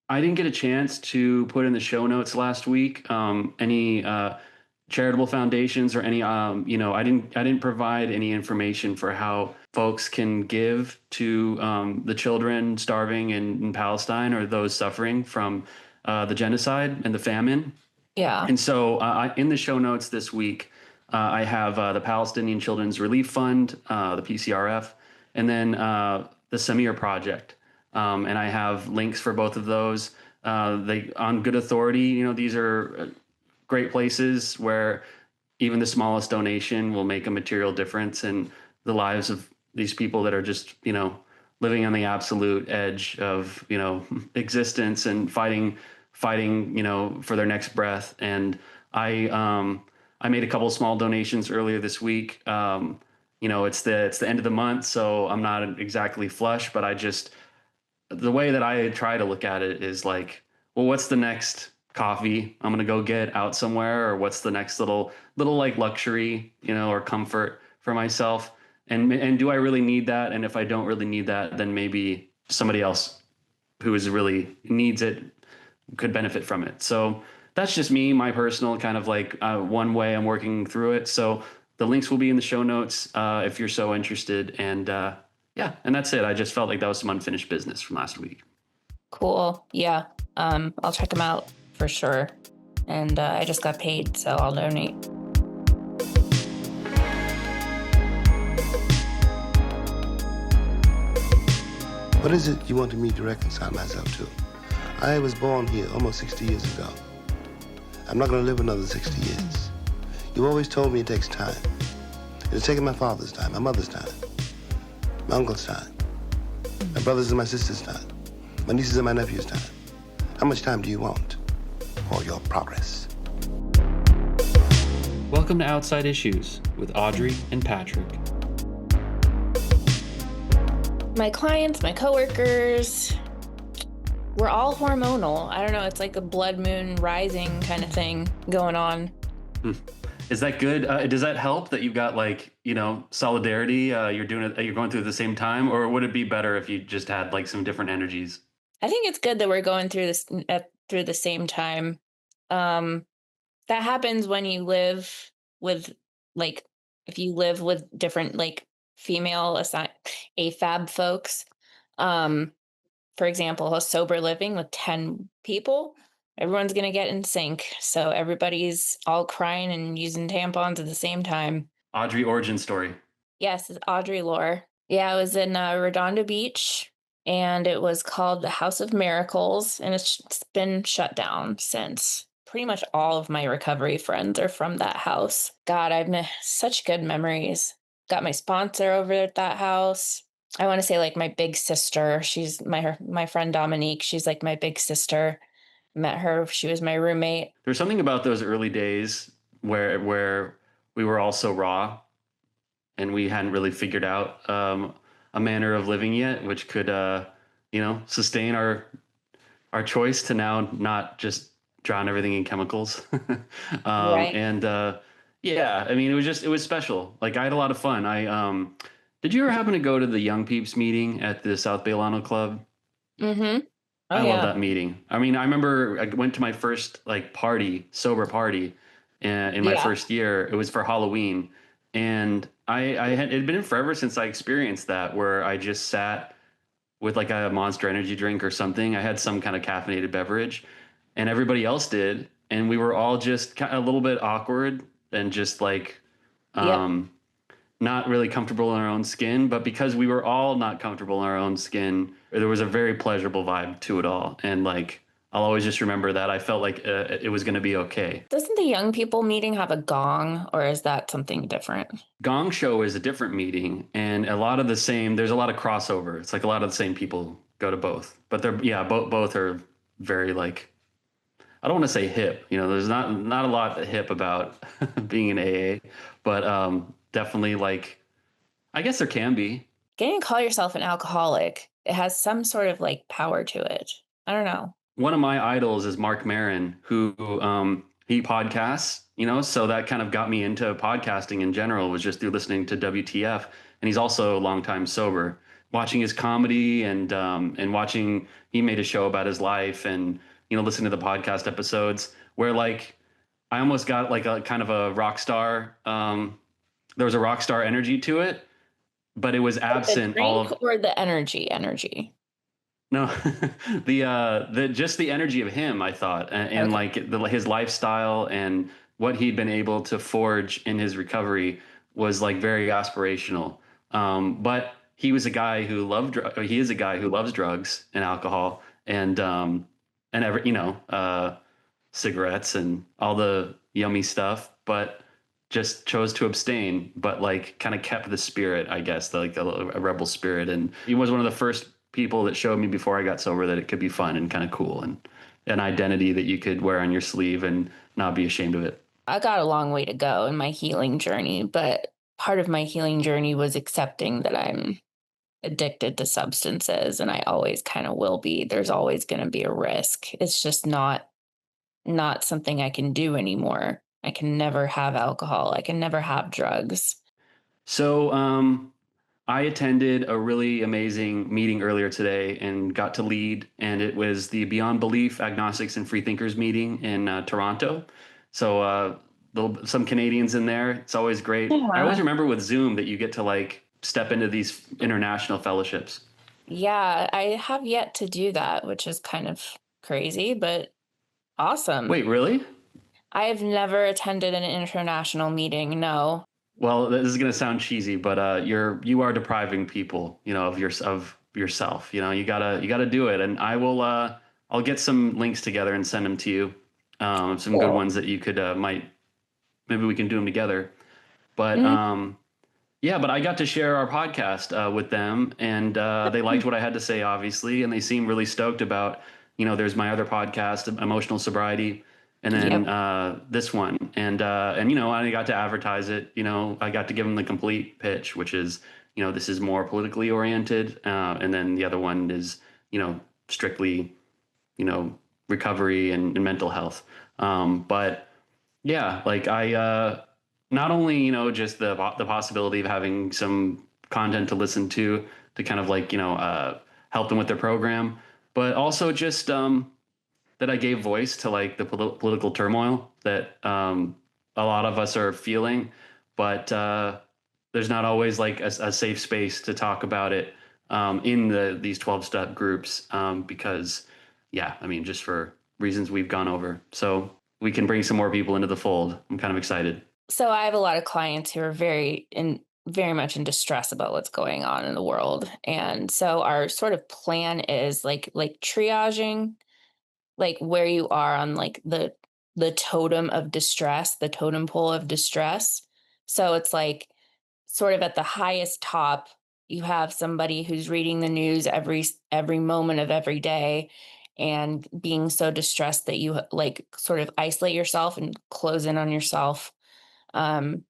I didn't get a chance to put in the show notes last week any charitable foundations or any I didn't provide any information for how folks can give to the children starving in Palestine or those suffering from the genocide and the famine. Yeah. And so in the show notes this week, I have the Palestinian Children's Relief Fund, the PCRF, and then the Samir Project. And I have links for both of those. They on good authority. These are great places where even the smallest donation will make a material difference in the lives of these people that are just, living on the absolute edge of, existence and fighting, for their next breath. And I made a couple of small donations earlier this week. It's the end of the month, so I'm not exactly flush, but the way that I try to look at it is like, well, what's the next coffee I'm gonna go get out somewhere, or what's the next little like luxury, or comfort for myself, and do I really need that? And if I don't really need that, then maybe somebody else who is really needs it could benefit from it. So that's just me, my personal kind of like one way I'm working through it. So the links will be in the show notes if you're so interested. And yeah, and that's it. I just felt like that was some unfinished business from last week. Cool. Yeah. I'll check them out for sure. And I just got paid, so I'll donate. What is it you wanted me to reconcile myself to? I was born here almost 60 years ago. I'm not going to live another 60 years. You always told me it takes time. It's taken my father's time, my mother's time, my uncle's time, my brother's and my sister's time, my nieces and my nephew's time. How much time do you want for your progress? Welcome to Outside Issues with Audrey and Patrick. My clients, my coworkers, we're all hormonal. I don't know. It's like a blood moon rising kind of thing going on. Is that good? Does that help that you've got like, solidarity? You're doing it, you're going through it at the same time, or would it be better if you just had like some different energies? I think it's good that we're going through this through the same time. That happens when you live with like if you live with different like female AFAB folks. Um, for example, a sober living with 10 people, everyone's going to get in sync. So everybody's all crying and using tampons at the same time. Audrey origin story. Yes, it's Audrey lore. Yeah, I was in Redondo Beach and it was called the House of Miracles, and it's been shut down since. Pretty much all of my recovery friends are from that house. God, I've made such good memories. Got my sponsor over at that house. I want to say like my big sister. She's my friend Dominique. She's like my big sister. Met her. She was my roommate. There's something about those early days where we were all so raw and we hadn't really figured out a manner of living yet, which could sustain our choice to now not just drown everything in chemicals. Right. And yeah, I mean, it was special. Like I had a lot of fun. Did you ever happen to go to the Young Peeps meeting at the South Bailano Club? Mm-hmm. Oh I love yeah. that meeting. I mean, I remember I went to my first like sober party in my Yeah. first year. It was for Halloween. And it had been forever since I experienced that, where I just sat with like a Monster Energy drink or something. I had some kind of caffeinated beverage and everybody else did. And we were all just kind of a little bit awkward and just like, Yep. not really comfortable in our own skin, but because we were all not comfortable in our own skin, there was a very pleasurable vibe to it all. And like, I'll always just remember that I felt like it was going to be okay. Doesn't the young people meeting have a gong, or is that something different? Gong Show is a different meeting, and there's a lot of crossover. It's like a lot of the same people go to both, but both are very like, I don't want to say hip, there's not a lot hip about being an AA, but definitely like, I guess there can be. Getting to call yourself an alcoholic, it has some sort of like power to it. I don't know. One of my idols is Mark Maron, who he podcasts, so that kind of got me into podcasting in general, was just through listening to WTF. And he's also a longtime sober. watching his comedy and watching, he made a show about his life, and listening to the podcast episodes where like I almost got like a kind of a rock star. There was a rock star energy to it, but it was Like the absent all drink of or the energy? no the just the energy of him, I thought, and Okay. like his lifestyle and what he'd been able to forge in his recovery was like very aspirational. But he was a guy who he is a guy who loves drugs and alcohol and every cigarettes and all the yummy stuff, but just chose to abstain, but like kind of kept the spirit, I guess, like a rebel spirit. And he was one of the first people that showed me before I got sober that it could be fun and kind of cool and an identity that you could wear on your sleeve and not be ashamed of it. I got a long way to go in my healing journey, but part of my healing journey was accepting that I'm addicted to substances and I always kind of will be. There's always going to be a risk. It's just not something I can do anymore. I can never have alcohol. I can never have drugs. So, I attended a really amazing meeting earlier today and got to lead, and it was the Beyond Belief Agnostics and Freethinkers meeting in Toronto. So, some Canadians in there. It's always great. I always Yeah. remember with Zoom that you get to like step into these international fellowships. Yeah, I have yet to do that, which is kind of crazy, but awesome. Wait, really? I have never attended an international meeting. No. Well, this is going to sound cheesy, but you are depriving people, of yourself. You gotta do it, and I'll get some links together and send them to you. Some good Cool. ones that you could might maybe we can do them together. But Mhm. yeah, but I got to share our podcast with them, and they liked what I had to say, obviously, and they seemed really stoked about, there's my other podcast, Emotional Sobriety, and then Yep. this one, and I got to advertise it. I got to give them the complete pitch, which is, this is more politically oriented, and then the other one is, strictly, recovery and mental health. But yeah, like not only just the possibility of having some content to listen to kind of like help them with their program, but also just that I gave voice to like the political turmoil that a lot of us are feeling, but there's not always like a safe space to talk about it in these 12-step groups because yeah, I mean, just for reasons we've gone over. So we can bring some more people into the fold. I'm kind of excited. So I have a lot of clients who are very much in distress about what's going on in the world. And so our sort of plan is like triaging like where you are on like the totem of distress, the totem pole of distress. So it's like sort of at the highest top, you have somebody who's reading the news every moment of every day and being so distressed that you like sort of isolate yourself and close in on yourself. um,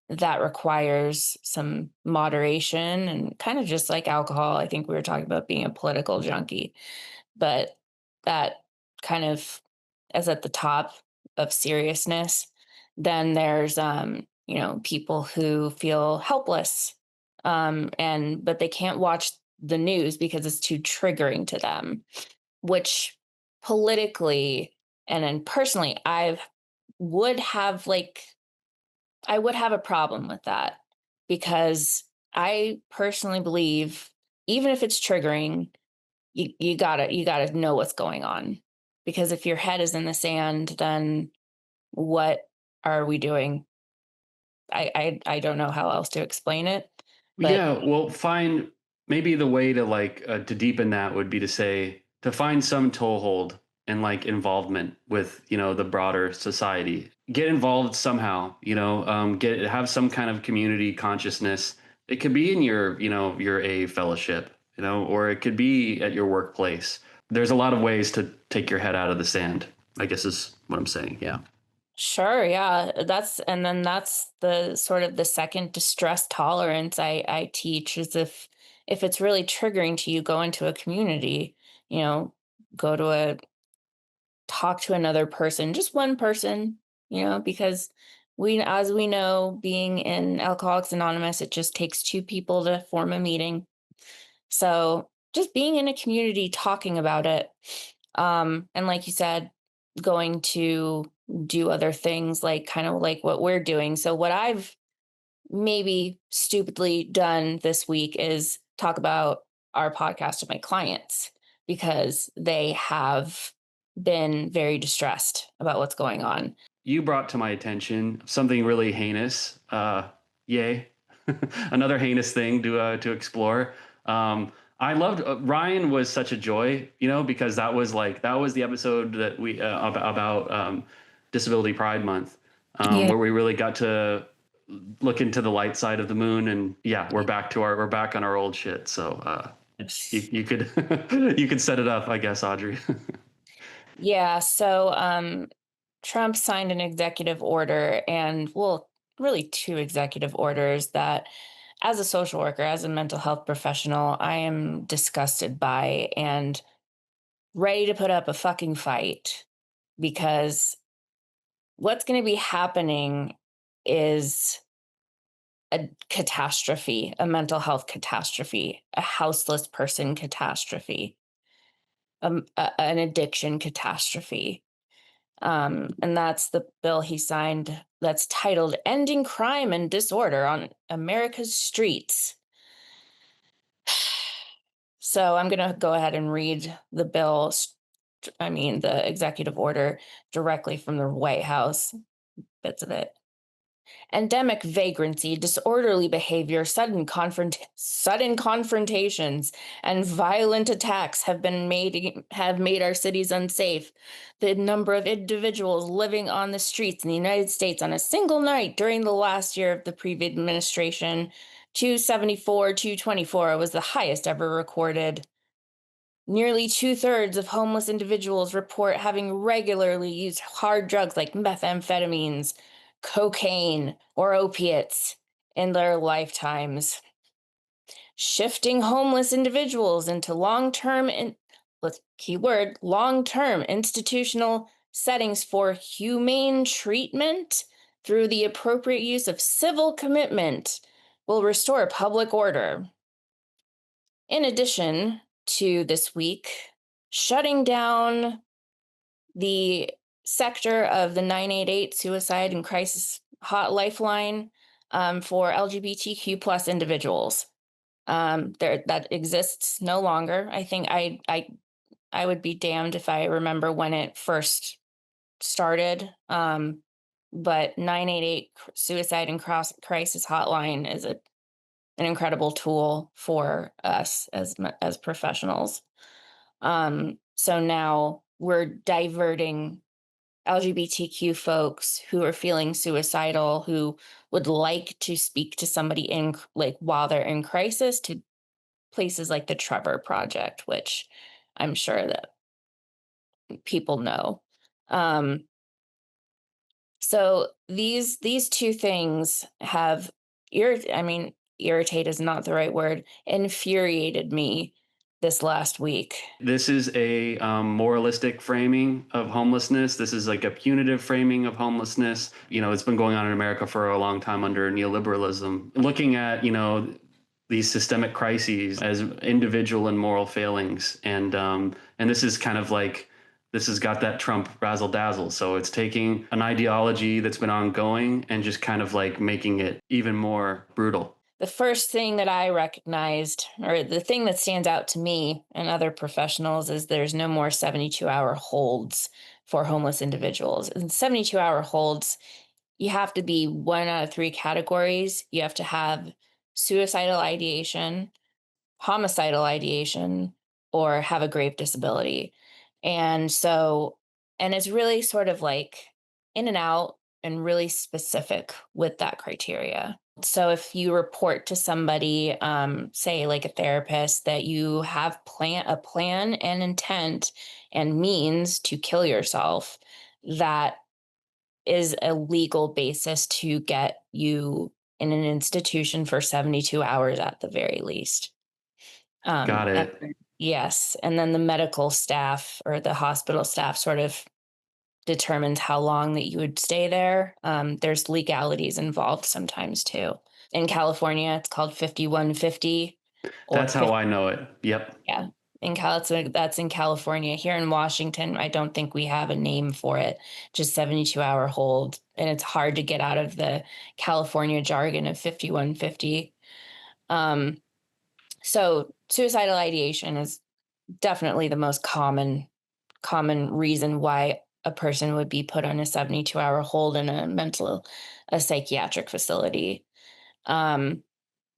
that requires some moderation and kind of just like alcohol. I think we were talking about being a political junkie, but that kind of is at the top of seriousness. Then there's people who feel helpless, and but they can't watch the news because it's too triggering to them, which politically and then personally would have like I would have a problem with that because I personally believe even if it's triggering, you gotta know what's going on. Because if your head is in the sand, then what are we doing? I don't know how else to explain it, but Yeah, well, find maybe the way to like to deepen that would be to say to find some toehold and like involvement with the broader society. Get involved somehow. Get have some kind of community consciousness. It could be in your A fellowship, or it could be at your workplace. There's a lot of ways to take your head out of the sand, I guess is what I'm saying. Yeah. sure, yeah, that's the sort of the second distress tolerance I teach is if it's really triggering to you, go into a community, you know, go to a talk to another person, just one person, because as we know, being in Alcoholics Anonymous, it just takes two people to form a meeting. So just being in a community, talking about it. And like you said, going to do other things like kind of like what we're doing. So what I've maybe stupidly done this week is talk about our podcast to my clients because they have been very distressed about what's going on. You brought to my attention something really heinous. Yay. Another heinous thing to explore. I loved Ryan was such a joy, because that was the episode that we about Disability Pride Month, Yeah. where we really got to look into the light side of the moon, and we're back on our old shit. So you could you could set it up, I guess, Audrey. Yeah. So Trump signed an executive order and, well, really two executive orders that, as a social worker, as a mental health professional, I am disgusted by and ready to put up a fucking fight because what's going to be happening is a catastrophe, a mental health catastrophe, a houseless person catastrophe, an addiction catastrophe. And that's the bill he signed that's titled Ending Crime and Disorder on America's Streets. So I'm going to go ahead and read the bill, the executive order directly from the White House, bits of it. Endemic vagrancy, disorderly behavior, sudden confrontations, and violent attacks have made our cities unsafe. The number of individuals living on the streets in the United States on a single night during the last year of the previous administration, 274, 224, was the highest ever recorded. Nearly 2/3 of homeless individuals report having regularly used hard drugs like methamphetamines, cocaine, or opiates in their lifetimes. Shifting homeless individuals into long-term institutional settings for humane treatment through the appropriate use of civil commitment will restore public order. In addition to this week, shutting down the sector of the 988 suicide and crisis hot lifeline for LGBTQ plus individuals. That exists no longer. I think I would be damned if I remember when it first started. But 988 suicide and crisis hotline is an incredible tool for us as professionals. So now we're diverting LGBTQ folks who are feeling suicidal, who would like to speak to somebody while they're in crisis, to places like the Trevor Project, which I'm sure that people know. So these two things have irritate is not the right word, infuriated me this last week. This is a moralistic framing of homelessness. This is like a punitive framing of homelessness. It's been going on in America for a long time under neoliberalism. Looking at, these systemic crises as individual and moral failings. And this is kind of like, this has got that Trump razzle dazzle. So it's taking an ideology that's been ongoing and just kind of like making it even more brutal. The first thing that I recognized, or the thing that stands out to me and other professionals, is there's no more 72-hour holds for homeless individuals. And 72-hour holds, you have to be one out of three categories. You have to have suicidal ideation, homicidal ideation, or have a grave disability. And it's really sort of like in and out and really specific with that criteria. So if you report to somebody, say like a therapist, that you have a plan and intent and means to kill yourself, that is a legal basis to get you in an institution for 72 hours at the very least. Got it. Yes. And then the medical staff or the hospital staff sort of determines how long that you would stay there. There's legalities involved sometimes too. In California, it's called 5150. or That's how I know it. Yep. yeah, that's in California. Here in Washington, I don't think we have a name for it. Just 72-hour hold, and it's hard to get out of the California jargon of 5150. Um, so suicidal ideation is definitely the most common reason why a person would be put on a 72-hour hold in a psychiatric facility. Um,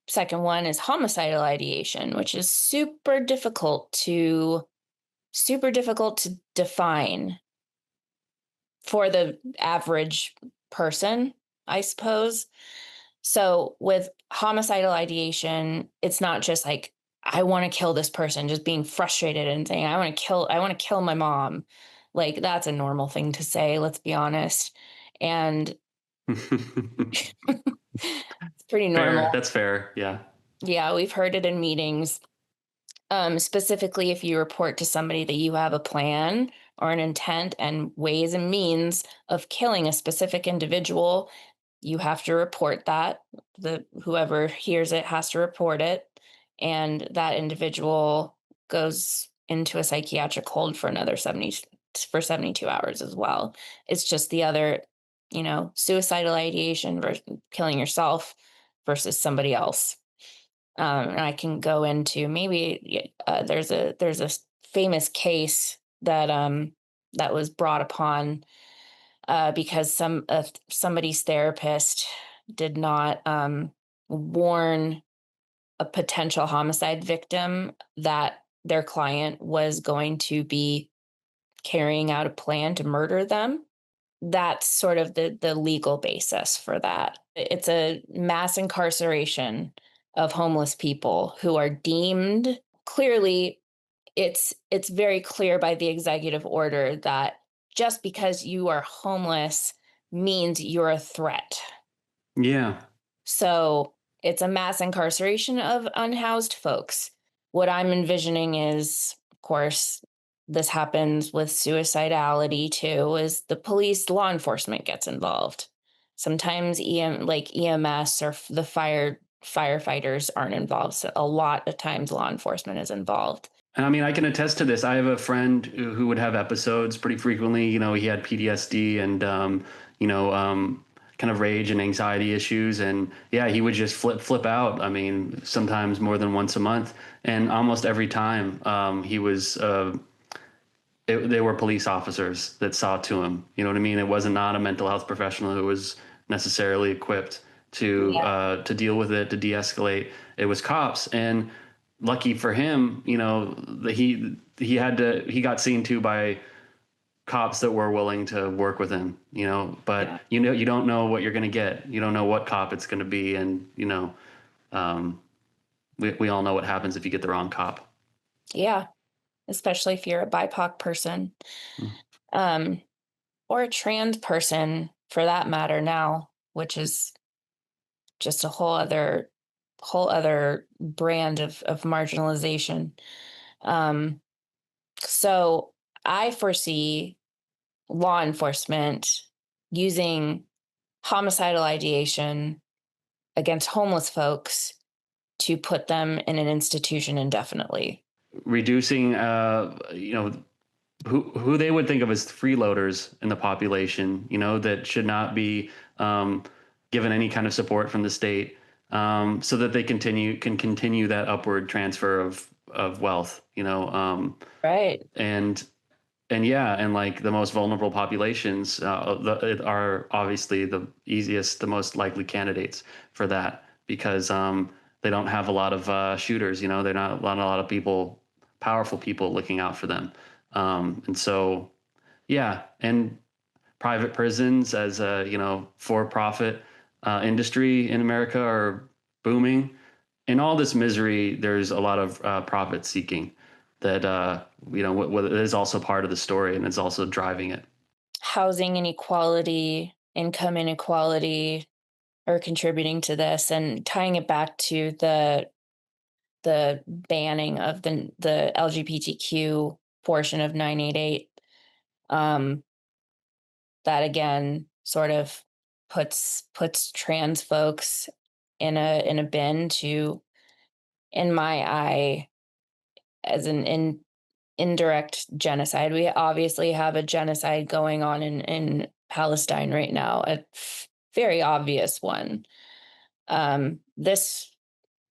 Second one is homicidal ideation, which is super difficult to define for the average person, I suppose. So with homicidal ideation, it's not just like I want to kill this person, just being frustrated and saying I want to kill my mom. Like that's a normal thing to say, let's be honest. And it's pretty normal. Fair. That's fair. Yeah. Yeah, we've heard it in meetings. Specifically, if you report to somebody that you have a plan or an intent and ways and means of killing a specific individual, you have to report that. The whoever hears it has to report it, and that individual goes into a psychiatric hold for another 72 hours as well. It's just the other, suicidal ideation versus killing yourself versus somebody else. And I can go into maybe there's a famous case that was brought upon because somebody's therapist did not warn a potential homicide victim that their client was going to be carrying out a plan to murder them. That's sort of the legal basis for that. It's a mass incarceration of homeless people who are deemed clearly. It's very clear by the executive order that just because you are homeless means you're a threat. Yeah. So it's a mass incarceration of unhoused folks. What I'm envisioning is, of course, this happens with suicidality too, is the police, law enforcement gets involved. Sometimes EMS or the firefighters aren't involved. So a lot of times law enforcement is involved. And I mean, I can attest to this. I have a friend who would have episodes pretty frequently. He had PTSD and, kind of rage and anxiety issues. And yeah, he would just flip out. I mean, sometimes more than once a month. And almost every time he was, they were police officers that saw to him. You know what I mean? It wasn't not a mental health professional who was necessarily equipped to deal with it, to de-escalate. It was cops. And lucky for him, he got seen to by cops that were willing to work with him, but Yeah. you don't know what you're going to get. You don't know what cop it's going to be. And, we all know what happens if you get the wrong cop. Yeah. Especially if you're a BIPOC person, um, or a trans person for that matter now, which is just a whole other brand of marginalization. So I foresee law enforcement using homicidal ideation against homeless folks to put them in an institution indefinitely. Reducing, who they would think of as freeloaders in the population, that should not be given any kind of support from the state, so that they can continue that upward transfer of wealth, Right. and yeah, and like the most vulnerable populations are obviously the easiest, the most likely candidates for that because they don't have a lot of shooters, they're not a lot of people, powerful people looking out for them. And so, yeah, and private prisons as a, for-profit industry in America are booming. In all this misery, there's a lot of profit seeking that, is also part of the story and it's also driving it. Housing inequality, income inequality are contributing to this, and tying it back to the banning of the LGBTQ portion of 988. That again sort of puts trans folks in a bin to in my eye, as an indirect genocide. We obviously have a genocide going on in Palestine right now, a very obvious one. This,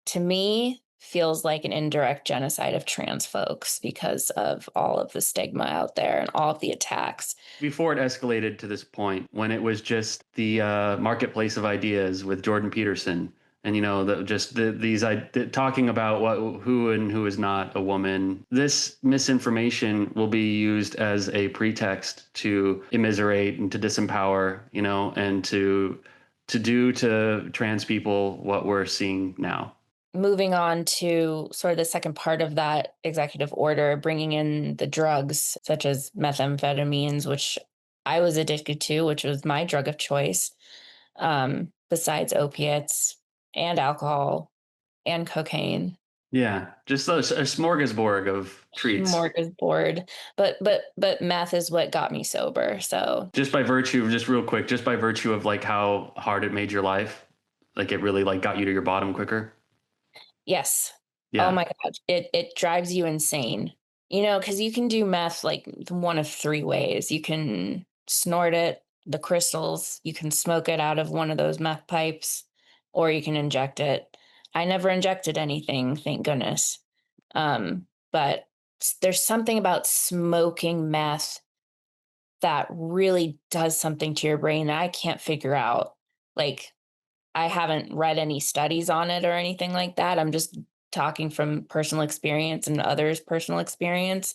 to me, feels like an indirect genocide of trans folks because of all of the stigma out there and all of the attacks. Before it escalated to this point, when it was just the marketplace of ideas with Jordan Peterson, and talking about who and who is not a woman, this misinformation will be used as a pretext to immiserate and to disempower, and to do to trans people what we're seeing now. Moving on to sort of the second part of that executive order, bringing in the drugs such as methamphetamines, which I was addicted to, which was my drug of choice, besides opiates and alcohol and cocaine. Yeah, just a smorgasbord of treats. Smorgasbord. But meth is what got me sober. So Just by virtue of, just real quick, just by virtue of like how hard it made your life, like it really like got you to your bottom quicker. yes. Oh Yeah. my God. It drives you insane. Because you can do meth like one of three ways. You can snort it, the crystals, you can smoke it out of one of those meth pipes, or you can inject it. I never injected anything, thank goodness. But there's something about smoking meth that really does something to your brain that I can't figure out. Like, I haven't read any studies on it or anything like that. I'm just talking from personal experience and others' personal experience.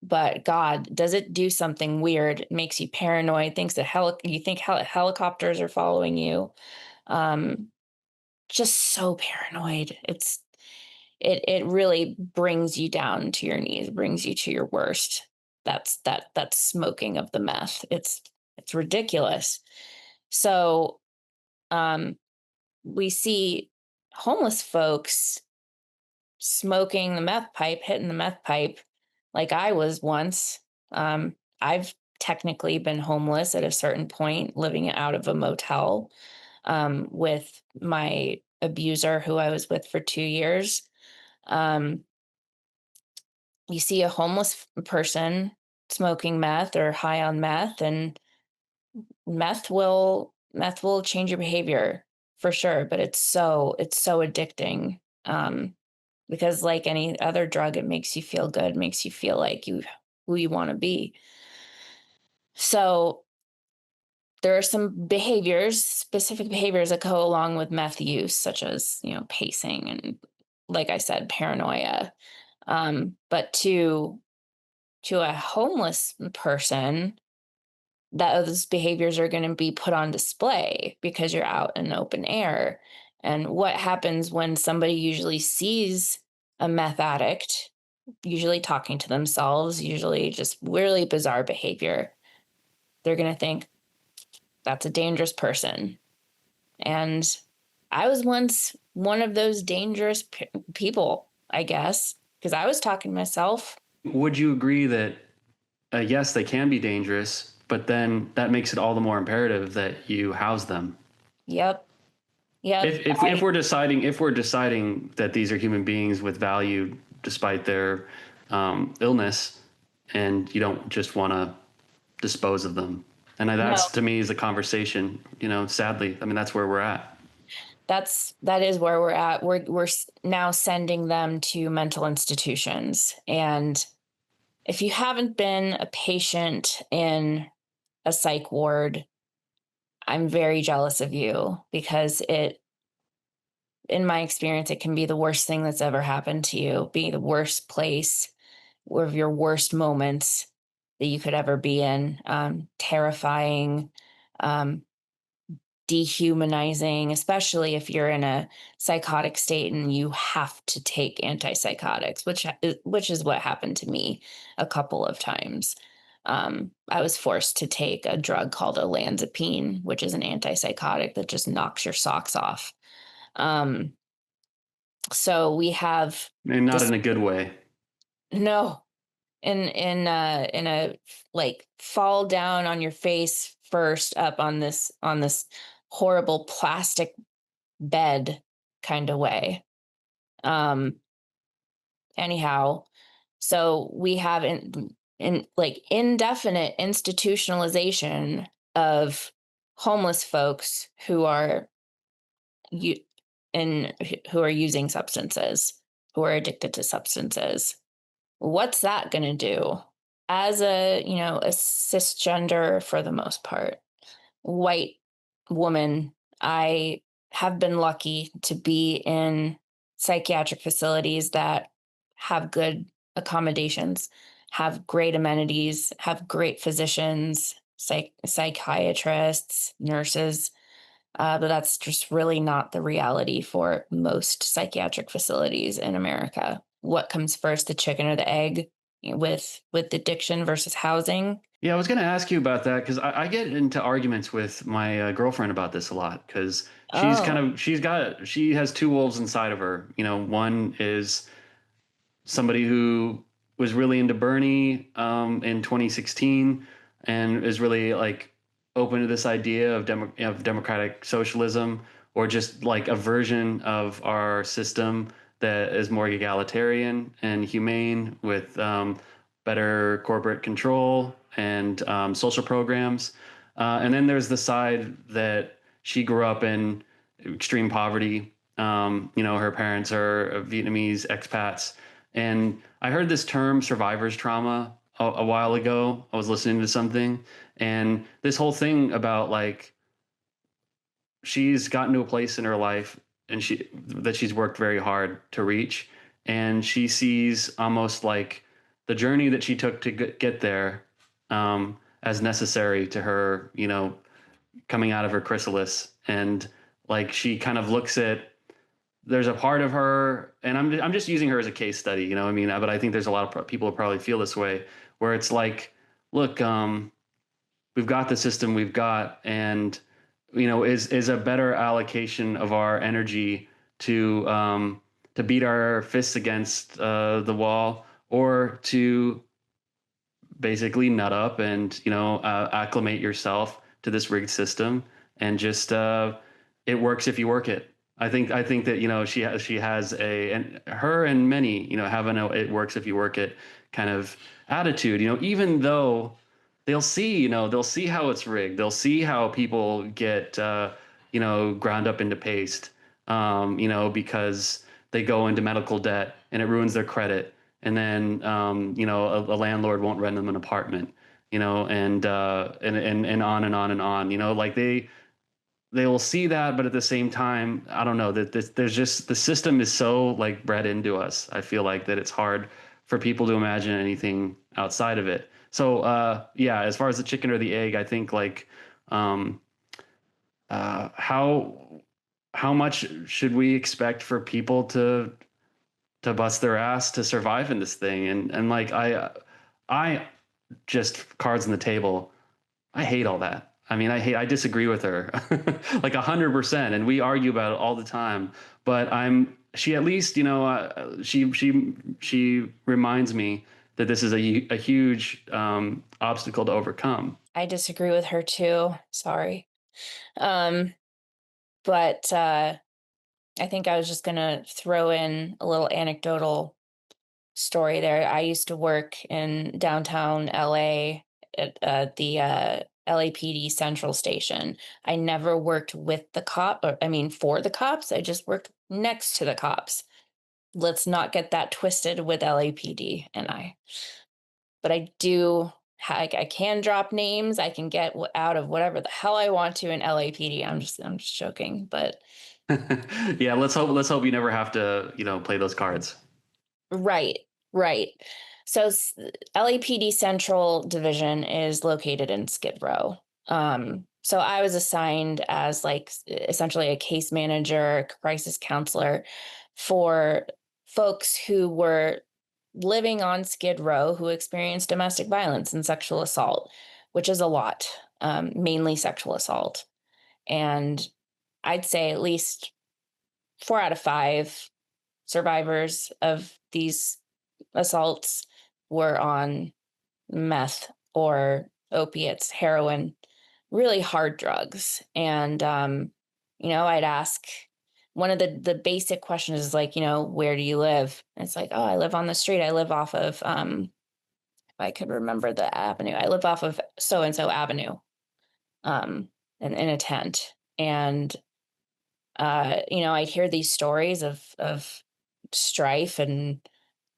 But God, does it do something weird? It makes you paranoid. Thinks that you think helicopters are following you. Um, just so paranoid. It really brings you down to your knees, brings you to your worst. That's smoking of the meth. It's ridiculous. So um we see homeless folks smoking the meth pipe, hitting the meth pipe, like I was once. I've technically been homeless at a certain point, living out of a motel with my abuser, who I was with for 2 years. Um, you see a homeless person smoking meth or high on meth, and meth will change your behavior for sure, but it's so addicting. Because like any other drug, it makes you feel good, makes you feel like who you want to be. So there are some behaviors, specific behaviors that go along with meth use, such as, pacing and, like I said, paranoia. But to a homeless person, that those behaviors are going to be put on display because you're out in open air. And what happens when somebody usually sees a meth addict, usually talking to themselves, usually just really bizarre behavior? They're going to think that's a dangerous person. And I was once one of those dangerous people, I guess, because I was talking to myself. Would you agree that yes, they can be dangerous, but then that makes it all the more imperative that you house them? Yep. Yep. If we're deciding that these are human beings with value despite their illness, and you don't just want to dispose of them, and that's No. to me is a conversation. Sadly, I mean that's where we're at. That is where we're at. We're now sending them to mental institutions. And if you haven't been a patient in a psych ward, I'm very jealous of you, because in my experience, it can be the worst thing that's ever happened to you, be the worst place, one of your worst moments that you could ever be in. Terrifying, um, dehumanizing, especially if you're in a psychotic state and you have to take antipsychotics, which is what happened to me a couple of times. I was forced to take a drug called olanzapine, which is an antipsychotic that just knocks your socks off. Um, so we have And not this. in a good way. No, in a like fall down on your face first up on this horrible plastic bed kind of way. Um, anyhow, so we have in like indefinite institutionalization of homeless folks who are you and who are using substances, who are addicted to substances. What's that going to do? As a, a cisgender, for the most part, white woman, I have been lucky to be in psychiatric facilities that have good accommodations, have great amenities, have great physicians, psychiatrists, nurses. But that's just really not the reality for most psychiatric facilities in America. What comes first, the chicken or the egg, with addiction versus housing? Yeah, I was going to ask you about that because I get into arguments with my girlfriend about this a lot because Oh, she has two wolves inside of her. One is somebody who was really into Bernie in 2016 and is really like open to this idea of democratic socialism, or just like a version of our system that is more egalitarian and humane with better corporate control and social programs. And then there's the side that she grew up in extreme poverty. Her parents are Vietnamese expats, and I heard this term survivor's trauma a while ago. I was listening to something, and this whole thing about like she's gotten to a place in her life and she's worked very hard to reach, and she sees almost like the journey that she took to get there as necessary to her, coming out of her chrysalis. And like she kind of looks at, there's a part of her, and I'm just using her as a case study, what I mean? But I think there's a lot of people who probably feel this way, where it's like, look, we've got the system we've got, and is a better allocation of our energy to beat our fists against the wall, or to basically nut up and acclimate yourself to this rigged system, and just it works if you work it. I think that she has and her and many have an it works if you work it kind of attitude, even though they'll see how it's rigged, they'll see how people get ground up into paste, because they go into medical debt and it ruins their credit, and then a landlord won't rent them an apartment, and on and on and on, like they will see that, but at the same time, I don't know, that there's just, the system is so like bred into us. I feel like that it's hard for people to imagine anything outside of it. So yeah, as far as the chicken or the egg, I think like um, how much should we expect for people to bust their ass to survive in this thing? And like I just, cards on the table, I hate all that. I mean, I disagree with her like 100%, and we argue about it all the time. But she at least, she reminds me that this is a huge obstacle to overcome. I disagree with her too. Sorry. Um, but I think I was just gonna throw in a little anecdotal story there. I used to work in downtown LA at the LAPD Central Station. I never worked with the cop, or I mean, for the cops. I just worked next to the cops. Let's not get that twisted with LAPD and I. But I do. I can drop names. I can get out of whatever the hell I want to in LAPD. I'm just joking, but Yeah, let's hope you never have to play those cards. right, right. So LAPD Central Division is located in Skid Row. So I was assigned as like essentially a case manager, crisis counselor for folks who were living on Skid Row who experienced domestic violence and sexual assault, which is a lot, mainly sexual assault. And I'd say at least 4 out of 5 survivors of these assaults were on meth or opiates, heroin, really hard drugs. And, I'd ask one of the basic questions is like, where do you live? And it's like, oh, I live on the street. I live off of, if I could remember the avenue, I live off of so and so avenue, in a tent. And I hear these stories of strife and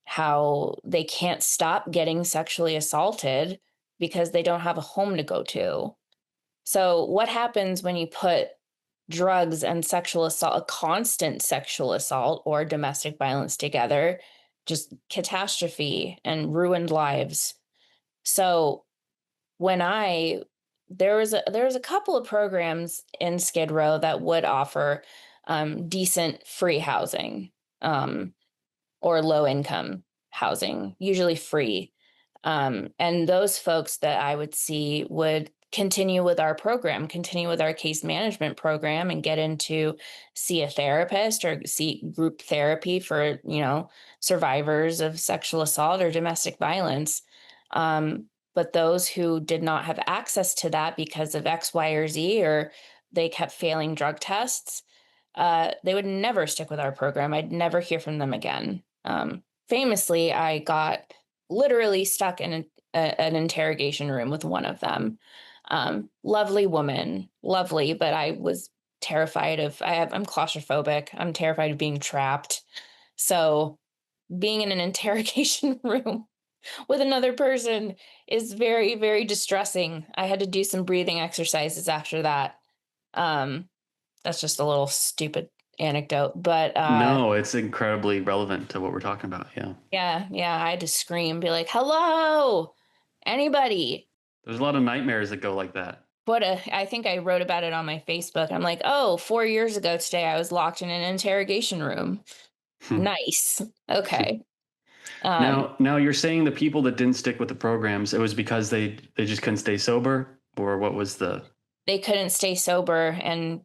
how they can't stop getting sexually assaulted because they don't have a home to go to. So what happens when you put drugs and sexual assault, a constant sexual assault or domestic violence together? Just catastrophe and ruined lives. So when I there was a couple of programs in Skid Row that would offer decent free housing, or low income housing, usually free. And those folks that I would see would continue with our program, continue with our case management program, and get into see a therapist or see group therapy for, survivors of sexual assault or domestic violence. But those who did not have access to that because of X, Y, or Z, or they kept failing drug tests, they would never stick with our program. I'd never hear from them again. Famously, I got literally stuck in an interrogation room with one of them. Lovely woman, lovely, but I was terrified I'm claustrophobic. I'm terrified of being trapped. So being in an interrogation room with another person is very, very distressing. I had to do some breathing exercises after that. That's just a little stupid anecdote, but No, it's incredibly relevant to what we're talking about. Yeah. yeah, I had to scream, be like, hello, anybody. There's a lot of nightmares that go like that. I think I wrote about it on my Facebook. I'm like, oh, 4 years ago today, I was locked in an interrogation room. Nice. Okay. Now you're saying the people that didn't stick with the programs, it was because they just couldn't stay sober, or what was the? They couldn't stay sober, and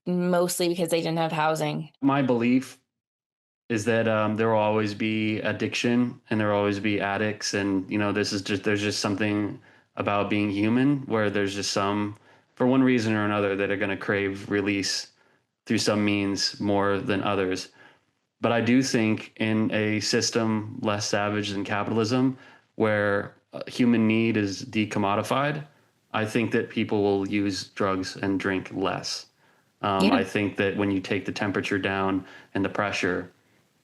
mostly because they didn't have housing. My belief is that there will always be addiction and there will always be addicts, and there's just something about being human where there's just some, for one reason or another, that are going to crave release through some means more than others. But I do think in a system less savage than capitalism, where human need is decommodified, I think that people will use drugs and drink less. Yeah. I think that when you take the temperature down and the pressure,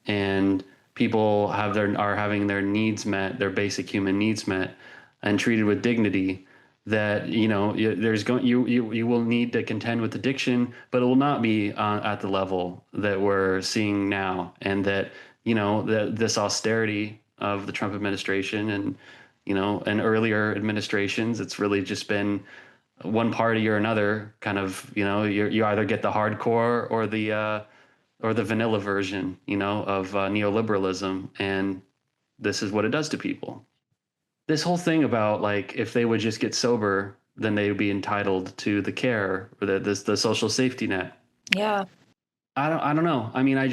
and people are having their needs met, their basic human needs met, and treated with dignity, that you will need to contend with addiction, but it will not be at the level that we're seeing now, and that this austerity of the Trump administration and and earlier administrations, it's really just been one party or another kind of. You either get the hardcore or the vanilla version of neoliberalism, and this is what it does to people. This whole thing about, like, if they would just get sober, then they would be entitled to the care or the social safety net. Yeah. I don't know. I mean, I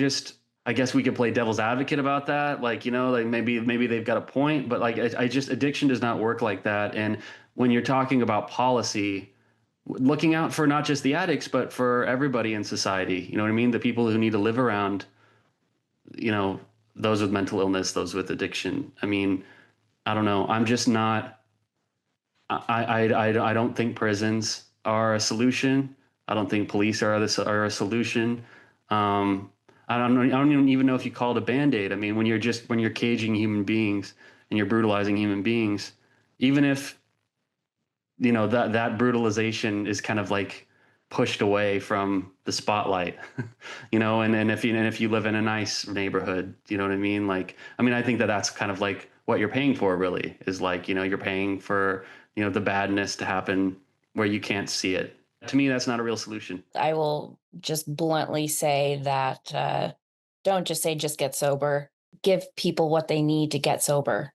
guess we could play devil's advocate about that. Like, like maybe they've got a point, but like, I just, addiction does not work like that. And when you're talking about policy, looking out for not just the addicts, but for everybody in society, you know what I mean? The people who need to live around, those with mental illness, those with addiction. I mean, I don't know. I'm just not. I don't think prisons are a solution. I don't think police are a solution. I don't even know if you call it a Band-Aid. I mean, when you're caging human beings and you're brutalizing human beings, even if that brutalization is kind of like pushed away from the spotlight, and if you live in a nice neighborhood, you know what I mean? Like, I mean, I think that's kind of like what you're paying for, really, is like, you're paying for, the badness to happen where you can't see it. To me, that's not a real solution. I will just bluntly say that don't just say just get sober. Give people what they need to get sober.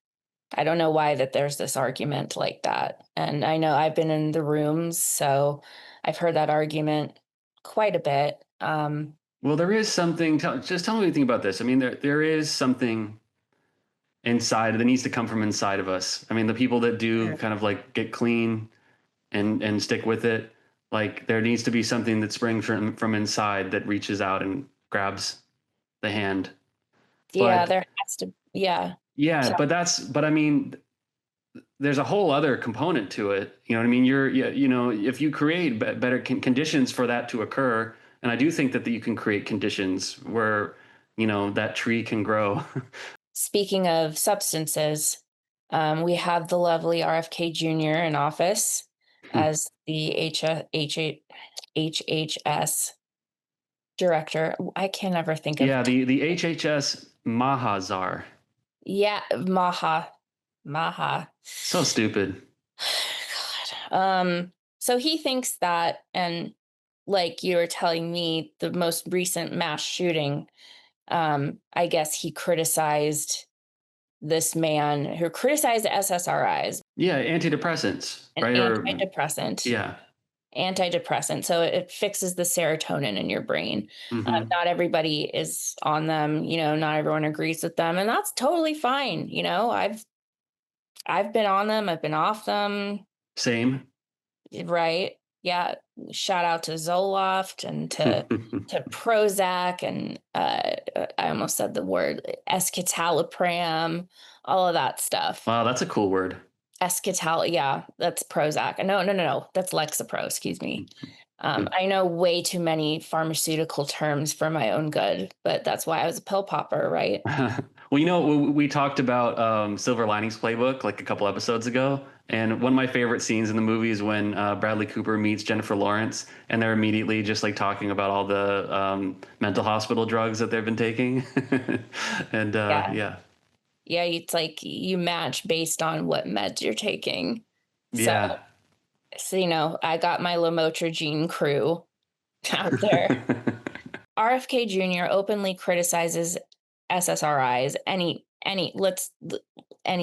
I don't know why that there's this argument like that. And I know I've been in the rooms, so I've heard that argument quite a bit. Well, there is something. Just tell me what you think about this. I mean, there is something inside that needs to come from inside of us. I mean, the people that do kind of like get clean and stick with it, like, there needs to be something that springs from inside that reaches out grabs the hand. Yeah, But there has to, yeah. yeah, So but I mean, there's a whole other component to it. You know what I mean? If you create better conditions for that to occur, and I do think that you can create conditions where, that tree can grow. speaking of substances, we have the lovely RFK Jr. in office as the HHS director. I can never think of. Yeah, the HHS Mahazar. Yeah, Maha. So stupid. God. So he thinks that, and like you were telling me, the most recent mass shooting, I guess he criticized this man who criticized SSRIs, Yeah, antidepressants, an right? Or antidepressant. yeah. Antidepressant. So it fixes the serotonin in your brain. Hmm. Not everybody is on them, not everyone agrees with them, and that's totally fine. I've been on them, I've been off them, Same. right? Yeah. Shout out to Zoloft and to Prozac and I almost said the word escitalopram, all of that stuff. Wow, that's a cool word. Escital, yeah, that's Prozac. No, no, no, no, that's Lexapro. Excuse me. I know way too many pharmaceutical terms for my own good, but that's why I was a pill popper, right? Well, we talked about Silver Linings Playbook like a couple episodes ago, and one of my favorite scenes in the movie is when Bradley Cooper meets Jennifer Lawrence, and they're immediately just like talking about all the mental hospital drugs that they've been taking, and Yeah. yeah, Yeah, it's like you match based on what meds you're taking. So, yeah. I got my lamotrigine crew out there. RFK Jr. openly criticizes SSRIs, any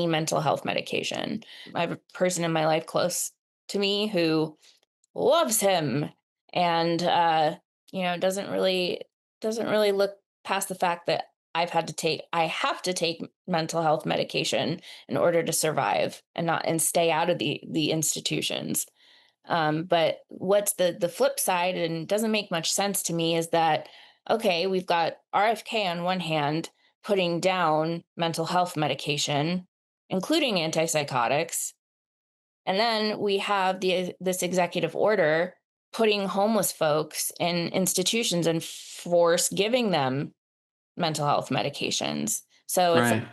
mental health medication. I have a person in my life close to me who loves him and doesn't really look past the fact that I have to take mental health medication in order to survive and stay out of the institutions. But what's the flip side, and doesn't make much sense to me, is that okay, we've got RFK on one hand putting down mental health medication, including antipsychotics, and then we have this executive order putting homeless folks in institutions and force giving them mental health medications. So it's like Right.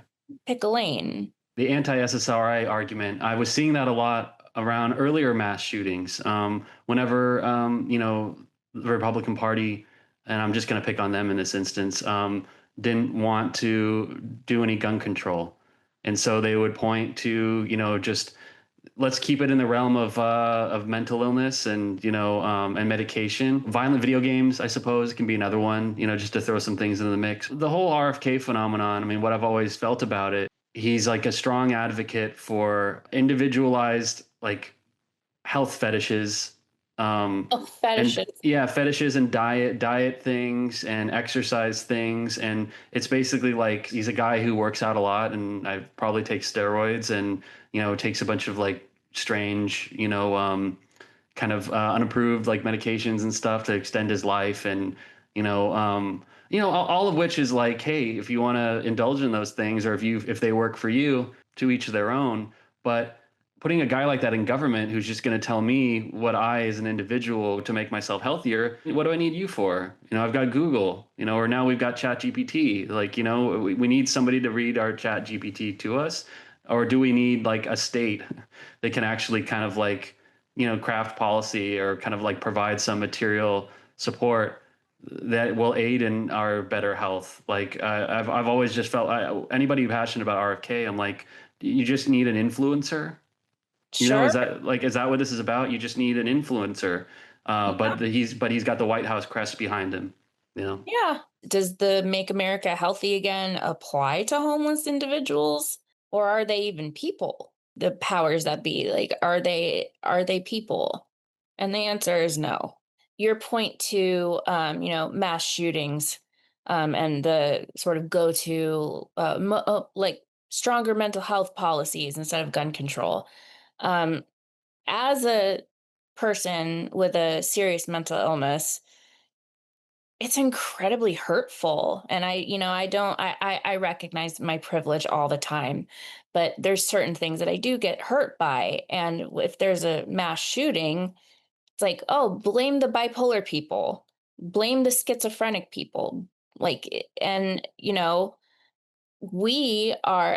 pick a lane. The anti-SSRI argument, I was seeing that a lot around earlier mass shootings. Whenever, the Republican Party, and I'm just going to pick on them in this instance, didn't want to do any gun control. And so they would point to, just let's keep it in the realm of mental illness and and medication. Violent video games, I suppose, can be another one. Just to throw some things into the mix. The whole RFK phenomenon. I mean, what I've always felt about it, he's like a strong advocate for individualized like health fetishes. Oh, And fetishes. yeah, fetishes and diet things and exercise things. And it's basically like he's a guy who works out a lot and I probably takes steroids and, takes a bunch of like strange, kind of unapproved like medications and stuff to extend his life. And, all of which is like, hey, if you want to indulge in those things or if they work for you, to each their own. But putting a guy like that in government who's just going to tell me what I as an individual to make myself healthier, what do I need you for? I've got Google, or now we've got Chat GPT. Like, we need somebody to read our Chat GPT to us, or do we need like a state that can actually kind of like, craft policy or kind of like provide some material support that will aid in our better health? Like I've always just felt anybody passionate about RFK, I'm like, you just need an influencer. Sure. Is that what this is about? You just need an influencer, Yeah. but he's got the White House crest behind him. Yeah. Does the Make America Healthy Again apply to homeless individuals, or are they even people? The powers that be, like, are they people? And the answer is no. Your point to mass shootings, and the sort of go to like stronger mental health policies instead of gun control. Um, as a person with a serious mental illness, it's incredibly hurtful. And I recognize my privilege all the time, but there's certain things that I do get hurt by. And if there's a mass shooting, it's like, oh, blame the bipolar people, blame the schizophrenic people. And we are,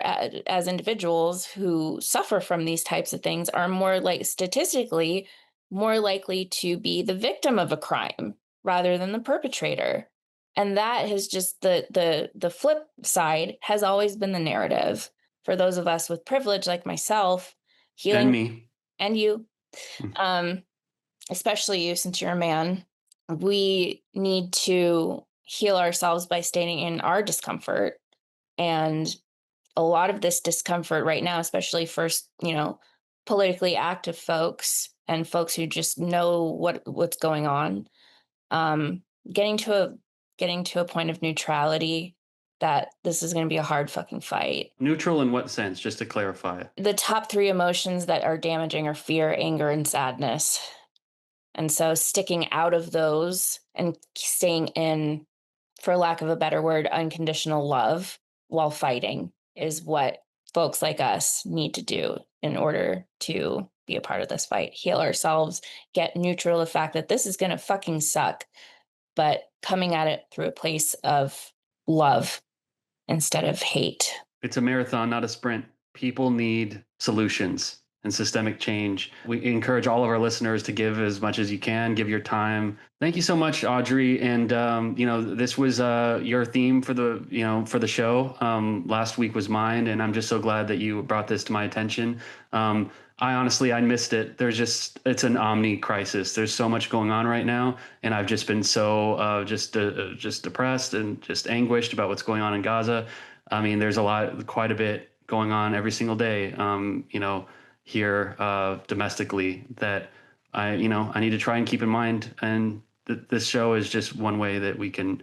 as individuals who suffer from these types of things, are more like statistically more likely to be the victim of a crime rather than the perpetrator. And that has just the flip side has always been the narrative for those of us with privilege like myself, And healing, me. and you, um, especially you since you're a man. We need to heal ourselves by staying in our discomfort. And a lot of this discomfort right now, especially for, politically active folks and folks who just know what's going on, um, getting to a point of neutrality, that this is going to be a hard fucking fight. Neutral in what sense? Just to clarify. The top three emotions that are damaging are fear, anger, and sadness. And so sticking out of those and staying in, for lack of a better word, unconditional love while fighting is what folks like us need to do in order to be a part of this fight, heal ourselves, get neutral the fact that this is going to fucking suck, but coming at it through a place of love instead of hate. It's a marathon, not a sprint. People need solutions and systemic change. We encourage all of our listeners to give as much as you can, give your time. Thank you so much, Audrey. And, this was your theme for the show. Last week was mine, and I'm just so glad that you brought this to my attention. I missed it. It's an omni crisis. There's so much going on right now. And I've just been so just depressed and just anguished about what's going on in Gaza. I mean, there's quite a bit going on every single day, here domestically that I need to try and keep in mind. And this show is just one way that we can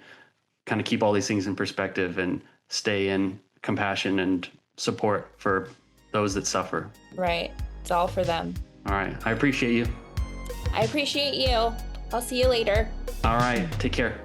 kind of keep all these things in perspective and stay in compassion and support for those that suffer. Right. It's all for them. All right. I appreciate you. I appreciate you. I'll see you later. All right. Take care.